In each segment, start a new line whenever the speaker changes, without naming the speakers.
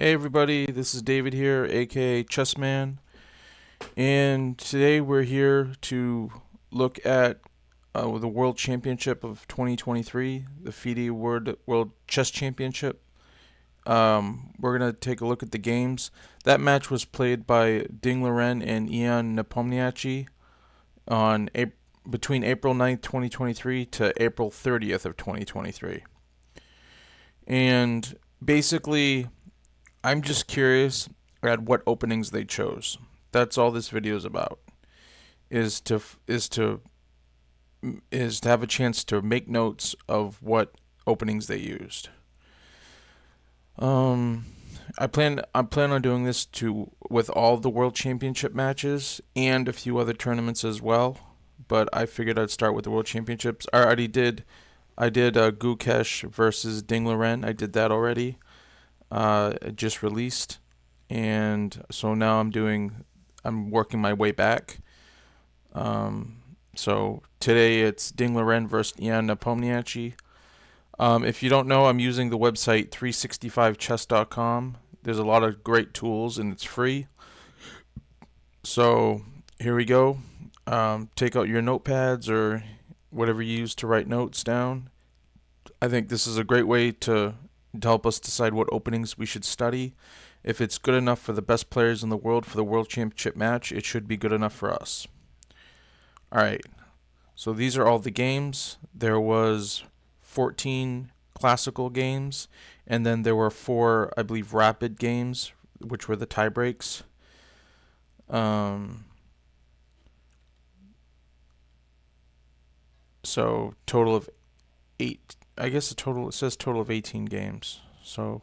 Hey everybody, this is David here, aka Chessman, and today we're here to look at the World Championship of 2023, the FIDE World Chess Championship. We're gonna take a look at the games. That match was played by Liren and Nepomniachtchi on between April 9th, 2023 to April 30th of 2023. And basically, I'm just curious at what openings they chose. That's all this video is about. Is to is to is to have a chance to make notes of what openings they used. Um, I plan on doing this to with all the World Championship matches and a few other tournaments as well. But I figured I'd start with the World Championships. I already did. I did Gukesh versus Dingleren. I did that already. It just released, and so now I'm working my way back. So today it's Dingleren versus Nepomniachtchi. If you don't know, I'm using the website 365chess.com. There's a lot of great tools and it's free. So here we go. Take out your notepads or whatever you use to write notes down. I think this is a great way to help us decide what openings we should study. If it's good enough for the best players in the world for the World Championship match, it should be good enough for us. Alright, so these are all the games. There was 14 classical games, and then there were 4, I believe, rapid games, which were the tie breaks. So total of 8, I guess it says total of 18 games. So,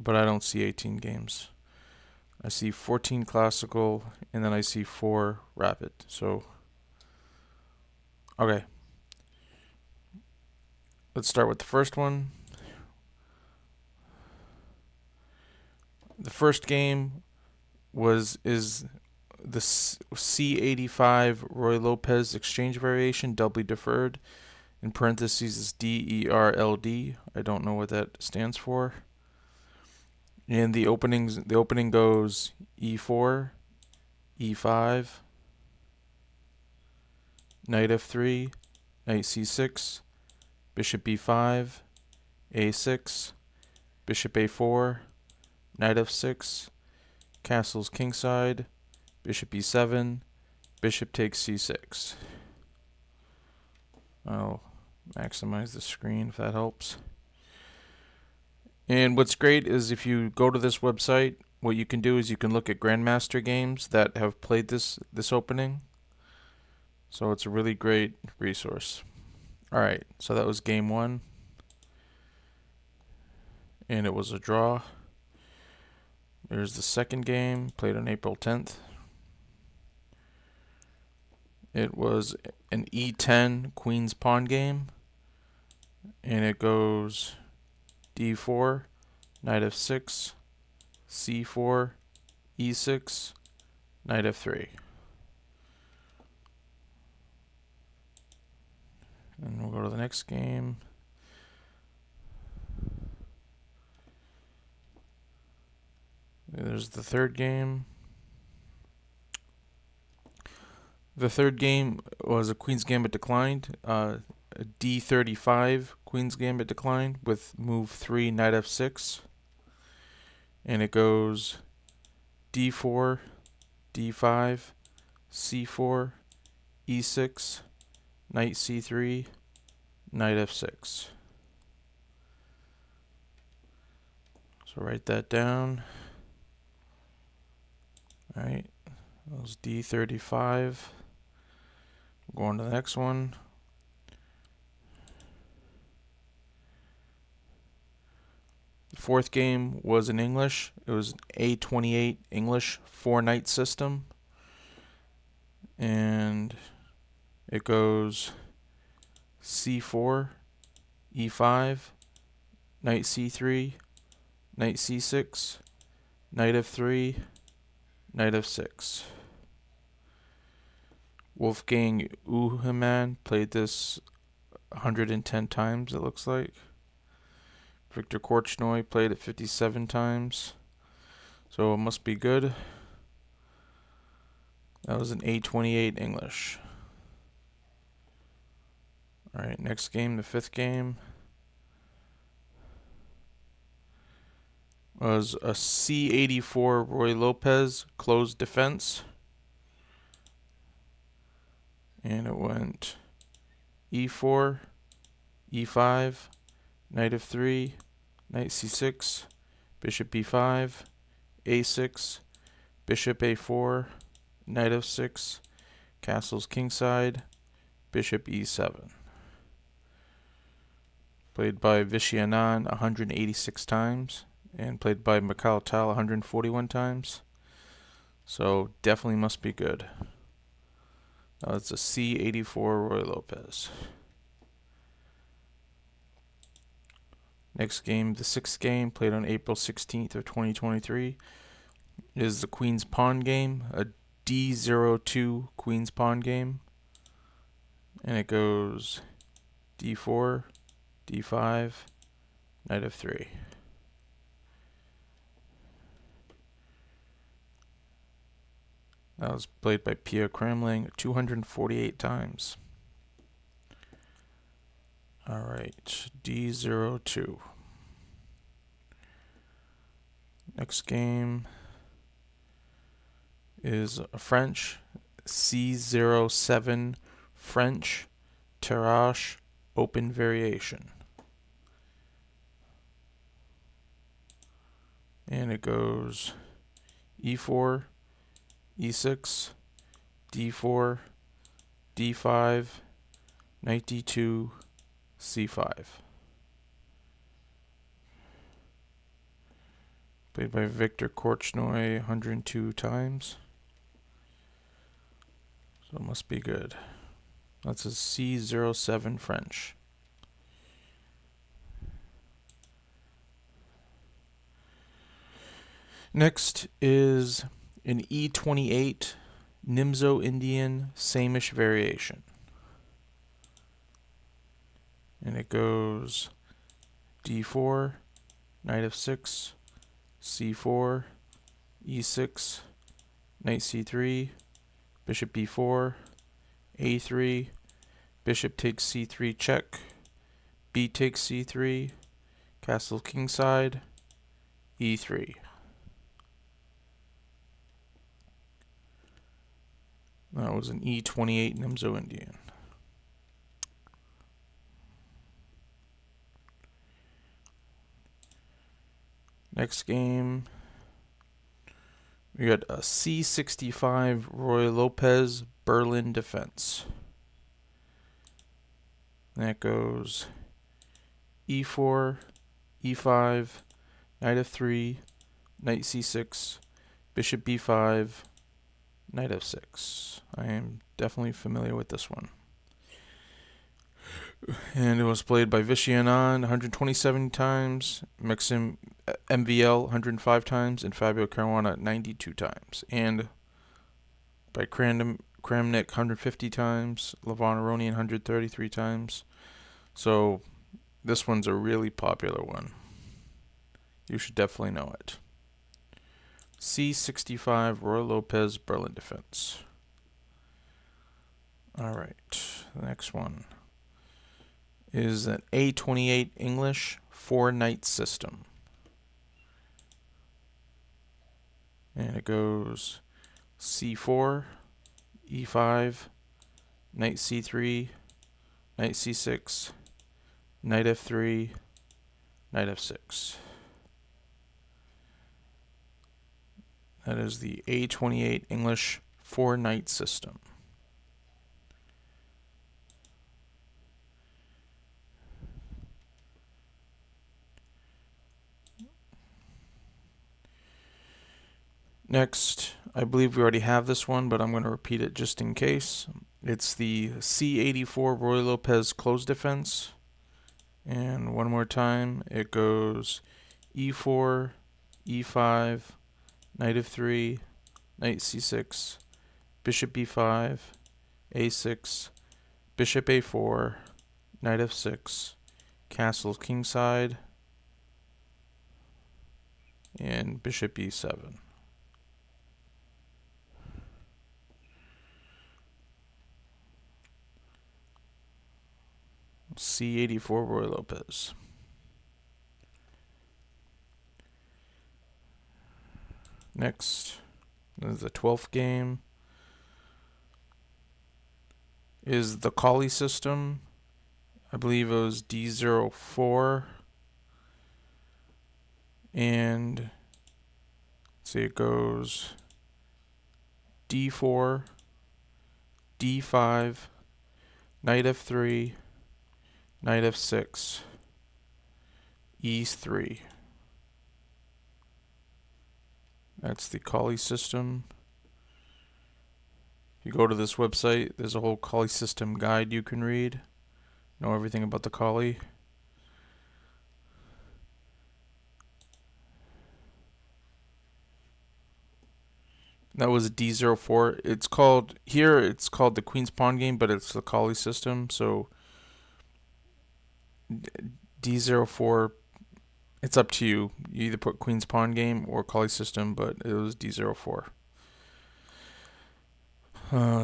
but I don't see 18 games. I see 14 classical, and then I see 4 rapid. So, okay. Let's start with the first one. The first game is the C85 Roy Lopez exchange variation, doubly deferred. In parentheses is DERLD. I don't know what that stands for. And the opening goes E4, E5, Knight F3, Knight C6, Bishop B5, A6, Bishop A4, Knight F6, castles kingside, Bishop E7, Bishop takes C6. I'll maximize the screen if that helps. And what's great is if you go to this website, what you can do is you can look at Grandmaster games that have played this opening. So it's a really great resource. Alright, so that was game 1. And it was a draw. There's the second game, played on April 10th. It was an E10 Queen's Pawn game. And it goes D4, Knight F6, C4, E6, Knight F3. And we'll go to the next game. There's the third game. The third game was a Queen's Gambit declined. A D35 Queen's Gambit declined with move 3 Knight F6. And it goes D4, D5, C4, E6, Knight C3, Knight F6. So write that down. Alright, that was D35. Going to the next one. The fourth game was in English. It was A28 English 4-knight system. And it goes C4, E5, Knight C3, Knight C6, Knight F3, Knight F6. Wolfgang Uhemann played this 110 times, it looks like. Victor Korchnoi played it 57 times. So it must be good. That was an A28 English. Alright, next game, the fifth game, was a C84 Roy Lopez closed defense. And it went E4, E5, knight f3, knight c6, bishop b5, a6, bishop a4, knight f6, castles kingside, bishop e7. Played by Vishy Anand 186 times, and played by Mikhail Tal 141 times. So definitely must be good. It's a C84 Roy Lopez. Next game, the sixth game, played on April 16th of 2023, is the Queen's Pawn game, a D02 Queen's Pawn game. And it goes D4, D5, knight f3. That was played by Pia Kramling 248 times. Alright, D02. Next game is a French C07 French Tirage open variation. And it goes E4, E6, D4, D5, knight D2, C5. Played by Victor Korchnoi 102 times. So it must be good. That's a C07 French. Next is an E28 Nimzo Indian Samish variation. And it goes D4, knight f6, C4, E6, knight C3, bishop B4, A3, bishop takes C3 check, B takes C3, castle kingside, E3. That was an E28 Nimzo Indian. Next game, we got a C65 Roy Lopez Berlin defense. That goes E4, E5, knight f3, knight c6, bishop b5, knight f6. I am definitely familiar with this one. And it was played by Vishy Anand 127 times, Maxim MVL 105 times, and Fabio Caruana 92 times. And by Kramnik 150 times, Levon Aronian 133 times. So this one's a really popular one. You should definitely know it. C65 Roy Lopez Berlin defense. Alright, the next one is an A28 English 4-knight system. And it goes C4, E5, knight C3, knight C6, knight F3, knight F6. That is the A28 English 4-knight system. Next, I believe we already have this one, but I'm going to repeat it just in case. It's the C84 Roy Lopez closed defense. And one more time, it goes E4, E5, knight f3, knight c6, bishop b5, a6, bishop a4, knight f6, castle kingside, and bishop e7. C84 Roy Lopez. Next, the 12th game is the Kali system. I believe it was D04. And let's see, it goes D4, D5, knight F3, knight F6, E3. That's the Kali system. If you go to this website, there's a whole Kali system guide you can read. Know everything about the Kali. That was a D04. It's called the Queen's Pawn game, but it's the Kali system. So D04, it's up to you. You either put Queen's Pawn game or Kali system, but it was D04.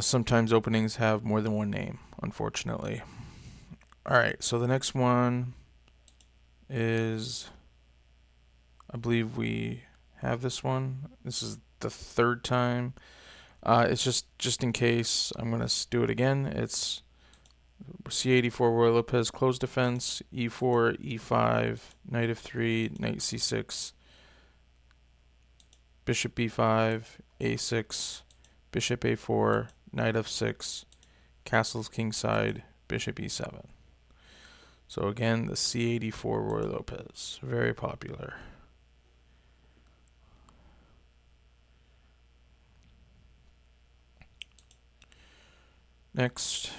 Sometimes openings have more than one name, unfortunately. Alright, so the next one is, I believe we have this one. This is the third time. It's just in case, I'm going to do it again. It's C84 Roy Lopez, closed defense, E4, E5, knight F3, knight C6, bishop B5, A6, bishop A4, knight F6, castles kingside, bishop E7. So again, the C84 Roy Lopez, very popular. Next,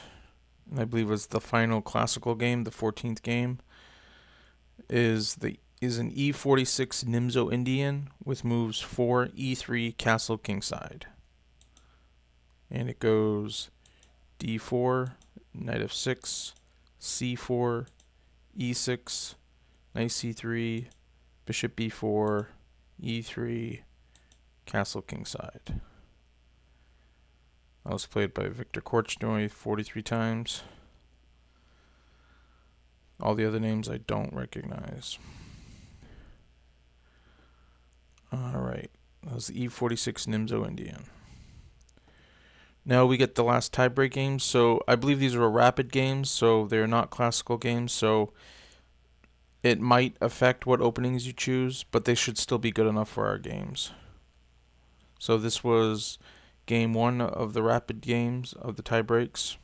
and I believe was the final classical game, the 14th game, is an E46 Nimzo Indian with moves 4, E3, castle kingside. And it goes D4, knight F6, C4, E6, knight C3, bishop B4, E3, castle kingside. That was played by Victor Korchnoi 43 times. All the other names I don't recognize. Alright, that was the E46 Nimzo Indian. Now we get the last tiebreak games. So I believe these are rapid games, so they're not classical games. So it might affect what openings you choose, but they should still be good enough for our games. So this was game 1 of the rapid games of the tiebreaks,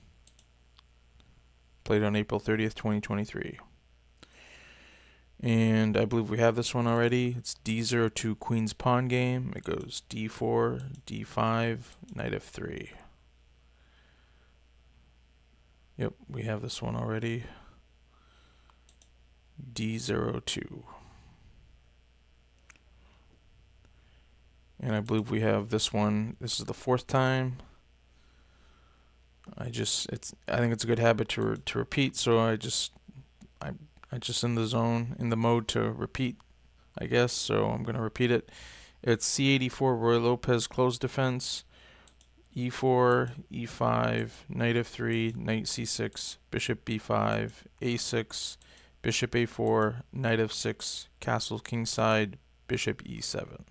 played on April 30th, 2023. And I believe we have this one already. It's D02 Queen's Pawn game. It goes D4, D5, knight F3. Yep, we have this one already. D02. And I believe we have this one. This is the 4th time. I think it's a good habit to repeat, so I just in the zone, in the mode to repeat, I guess, so I'm going to repeat it. It's C84 Roy Lopez closed defense, E4, E5, knight F3, knight C6, bishop B5, A6, bishop A4, knight F6, castle kingside, bishop E7.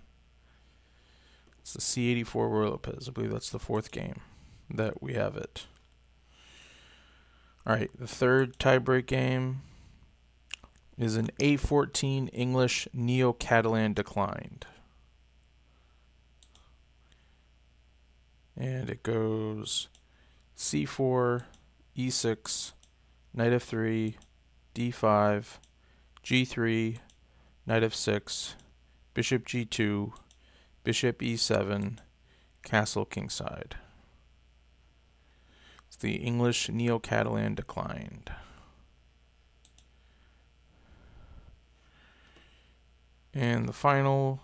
It's the C84 Roy Lopez. I believe that's the 4th game that we have it. Alright, the third tiebreak game is an A14 English Neo-Catalan declined. And it goes C4, E6, knight F3, D5, G3, knight F6, bishop G2, bishop E7, castle kingside. It's the English Neo-Catalan declined. And the final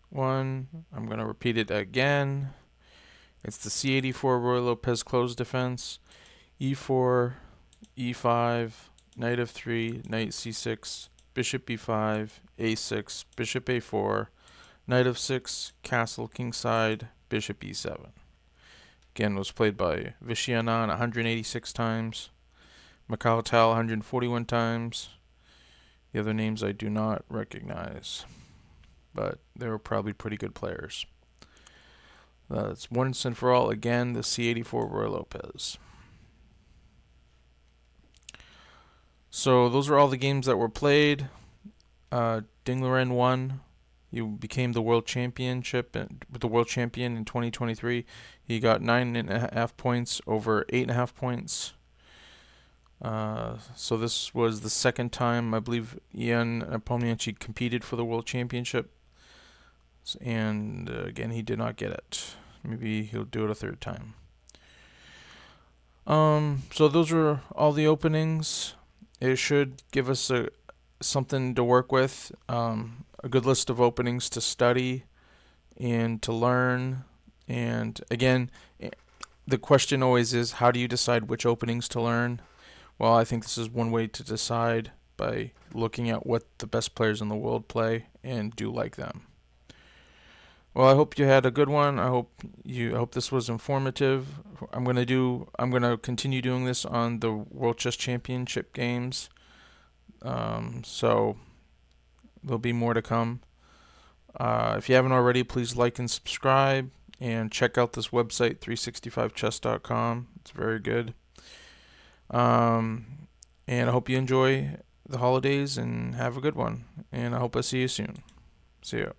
one, I'm going to repeat it again. It's the C84 Roy Lopez closed defense, E4, E5, knight F3, knight C6, bishop b5, a6, bishop a4, knight of 6, castle kingside, bishop e7. Again, was played by Vishianan 186 times, Mikhail Tal 141 times. The other names I do not recognize, but they were probably pretty good players. That's once and for all, again, the C84 Roy Lopez. So those are all the games that were played. Liren won. He became the world championship with the world champion in 2023. He got 9.5 points over 8.5 points. So this was the second time I believe Ian Nepomniachtchi competed for the world championship, and again he did not get it. Maybe he'll do it a third time. So those are all the openings. It should give us something to work with, a good list of openings to study and to learn. And again, the question always is, how do you decide which openings to learn? Well, I think this is one way to decide, by looking at what the best players in the world play and do like them. Well, I hope you had a good one. I hope this was informative. I'm gonna continue doing this on the World Chess Championship games. So there'll be more to come. If you haven't already, please like and subscribe, and check out this website, 365chess.com. It's very good. And I hope you enjoy the holidays and have a good one. And I hope I see you soon. See ya.